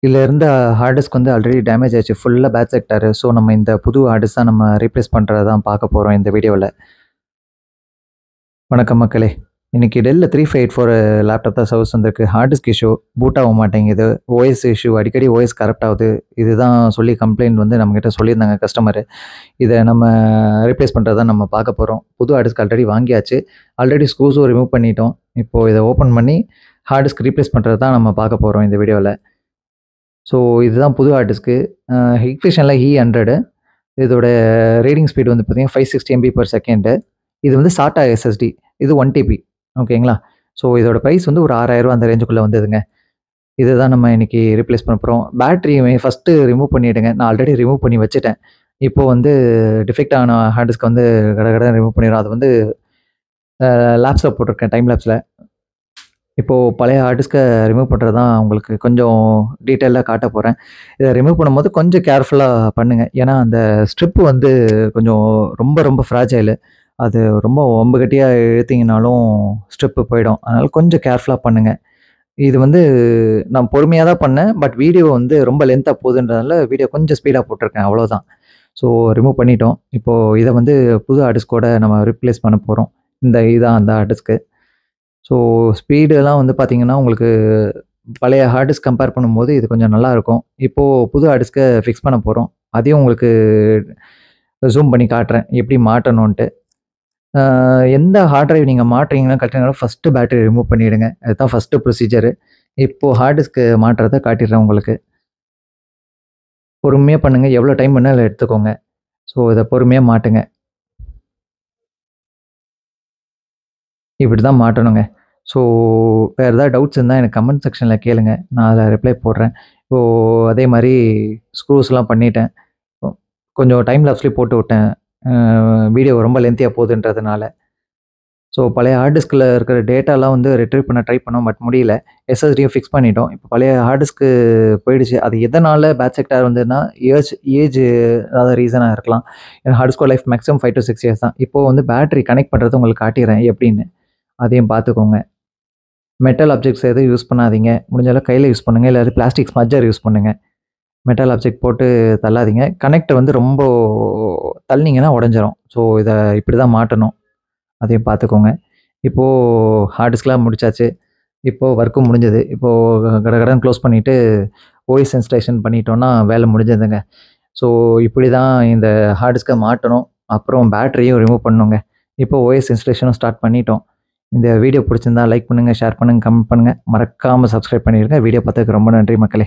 இதில இருந்த hard disk வந்து ஆல்ரெடி டேமேஜ் ஆயிருச்சு. ஃபுல்லா பேக் செக்டார். ஸோ நம்ம இந்த புது ஹார்ட் டிஸ்க் தான் நம்ம ரீப்ளேஸ் பண்றது தான் பார்க்க போறோம் இந்த வீடியோல. வணக்கம் மக்களே! இன்னைக்கு டெல்ல 3584 லேப்டாப் தான் சர்வீஸ் வந்திருக்கு. ஹார்ட் டிஸ்க் இஷ்யூ, பூட் ஆக மாட்டேங்குது. ஓஎஸ் இஷ்யூ அடிக்கடி ஓஎஸ் கரப்ட் ஆகுது. இதுதான் சொல்லி கம்ப்ளைண்ட் வந்து நம்மகிட்ட சொல்லியிருந்தாங்க கஸ்டமரு. இத நம்ம ரீப்ளேஸ் பண்றது தான் நம்ம பார்க்க போறோம். புது ஹார்ட் டிஸ்க் ஆல்ரெடி வாங்கியாச்சு. ஆல்ரெடி ஸ்க்ரூஸும் ரிமூவ் பண்ணிட்டோம். இப்போ இத ஓப்பன் பண்ணி ஹார்ட் டிஸ்க் ரீப்ளேஸ் பண்றது தான் நம்ம பார்க்க போறோம் இந்த வீடியோல. ஸோ இதுதான் புது ஹார்ட் டிஸ்க்கு. ஹிக்விஷன்ல E100. இதோட ரீடிங் ஸ்பீட் வந்து பார்த்தீங்கன்னா 560 MB/s. இது வந்து SATA SSD. இது 1 TB. ஓகேங்களா? ஸோ இதோட பிரைஸ் வந்து ஒரு ரூ. 6000 அந்த ரேஞ்சுக்குள்ள வந்ததுங்க. இதுதான் நம்ம இன்னைக்கு ரீப்ளேஸ் பண்ண போறோம். பேட்டரி ஃபர்ஸ்ட்டு ரிமூவ் பண்ணிடுங்க. நான் ஆல்ரெடி ரிமூவ் பண்ணி வச்சுட்டேன். இப்போ வந்து டிஃபெக்ட் ஆன ஹார்ட் டிஸ்க் வந்து கடகடன்னு ரிமூவ் பண்ணிடுறோம். அது வந்து லேப்ஸ்ல போட்டிருக்கேன், டைம் லேப்ஸ்ல. இப்போ பழைய ஹார்ட் டிஸ்க்க ரிமூவ் பண்றது தான் உங்களுக்கு கொஞ்சம் டீட்டெயிலா காட்டப் போறேன். இத ரிமூவ் பண்ணும்போது கொஞ்சம் கேர்ஃபுல்லா பண்ணுங்க. ஏன்னா, அந்த ஸ்ட்ரிப் வந்து கொஞ்சம் ரொம்ப ஃப்ராஜைலு. அது ரொம்ப வம்பு கட்டியா இழுத்தீங்கனாலும் ஸ்ட்ரிப் போயிடும். அதனால கொஞ்சம் கேர்ஃபுல்லா பண்ணுங்க. இது வந்து நான் பொறுமையா தான் பண்ணேன். பட் வீடியோ வந்து ரொம்ப லென்த்தா போகுதுன்றதுனால வீடியோ கொஞ்சம் ஸ்பீடா போட்டிருக்கேன். அவ்வளோதான். ஸோ ரிமூவ் பண்ணிட்டோம். இப்போ இத வந்து புது ஹார்ட் டிஸ்க்கோட நம்ம ரீப்ளேஸ் பண்ண போறோம். இதான் அந்த ஹார்ட் டிஸ்க்கு. ஸோ ஸ்பீடெல்லாம் வந்து பார்த்தீங்கன்னா, உங்களுக்கு பழைய ஹார்ட் டிஸ்க் கம்பேர் பண்ணும்போது இது கொஞ்சம் நல்லாயிருக்கும். இப்போ புது ஹார்ட் டிஸ்க்க ஃபிக்ஸ் பண்ண போறோம். அதையும் உங்களுக்கு ஜூம் பண்ணி காட்டுறேன். எப்படி மாட்டணுன்ட்டு. எந்த ஹார்ட் டிரைவ் நீங்க மாட்டுறீங்கன்னா, கழட்டுறீங்கன்னா ஃபர்ஸ்ட்டு பேட்டரி ரிமூவ் பண்ணிடுங்க. அதுதான் ஃபர்ஸ்ட்டு ப்ரொசீஜரு. இப்போ ஹார்ட் டிஸ்க்கு மாட்டுறத காட்டிடுறேன் உங்களுக்கு. பொறுமையா பண்ணுங்க. எவ்வளோ டைம் வேணாலும் எடுத்துக்கோங்க. ஸோ இத பொறுமையா மாட்டுங்க. இப்படி தான் மாட்டணுங்க. ஸோ வேற ஏதாவது டவுட்ஸ் இருந்தா எனக்கு கமெண்ட் செக்ஷன்ல கேளுங்க. நான் அதில ரிப்ளை போடுறேன். இப்போ அதே மாரி ஸ்க்ரூஸ்லாம் பண்ணிட்டேன். கொ கொஞ்சம் டைம் லேப்ஸ்லயும் போட்டு விட்டேன். வீடியோ ரொம்ப லென்த்தியா போகுதுன்றதுனால. ஸோ பழைய ஹார்ட் டிஸ்க்ல இருக்கிற டேட்டாலாம் வந்து ரிட்ரீவ் பண்ண ட்ரை பண்ணோம். பட் முடியல. எஸ்எஸ்டியும் ஃபிக்ஸ் பண்ணிட்டோம். இப்போ பழைய ஹார்ட் டிஸ்க்கு போயிடுச்சு. அது எதனால பேட் செக்டார் வந்ததுன்னா, ஏஜ் அதாவது ரீசனா இருக்கலாம். ஏன்னா ஹார்ட் டிஸ்கோட லைஃப் மேக்ஸிமம் 5 டூ 6 இயர்ஸ் தான். இப்போ வந்து பேட்டரி கனெக்ட் பண்றத உங்களுக்கு காட்டிர்றேன் எப்படின்னு. அதையும் பார்த்துக்கோங்க. மெட்டல் ஆப்ஜெக்ட்ஸ் எதுவும் யூஸ் பண்ணாதீங்க. முடிஞ்ச அளவுக்கு கையில யூஸ் பண்ணுங்க. இல்லாட்டி பிளாஸ்டிக் ஸ்மட்ஜர் யூஸ் பண்ணுங்க. மெட்டல் ஆப்ஜெக்ட் போட்டு தள்ளாதீங்க. கனெக்ட் வந்து ரொம்ப தள்ளினீங்கன்னா உடைஞ்சிரும். ஸோ இத இப்படி தான் மாட்டணும். அதையும் பார்த்துக்கோங்க. இப்போ ஹார்ட் டிஸ்க்லாம் முடிச்சாச்சு. இப்போ ஒர்க்கும் முடிஞ்சது. இப்போ கடகடன்னு க்ளோஸ் பண்ணிட்டு ஓஎஸ் இன்ஸ்டாலேஷன் பண்ணிட்டோம்னா வேலை முடிஞ்சதுங்க. ஸோ இப்படி தான் இந்த ஹார்ட் டிஸ்க்க மாட்டணும். அப்புறம் பேட்டரியும் ரிமூவ் பண்ணணுங்க. இப்போ ஓஎஸ் இன்ஸ்டாலேஷனும் ஸ்டார்ட் பண்ணிட்டோம். இந்த வீடியோ பிடிச்சிருந்தா லைக் பண்ணுங்க, ஷேர் பண்ணுங்க, கமெண்ட் பண்ணுங்க. மறக்காம சப்ஸ்கிரைப் பண்ணிருங்க. வீடியோ பார்த்ததுக்கு ரொம்ப நன்றி மக்களே!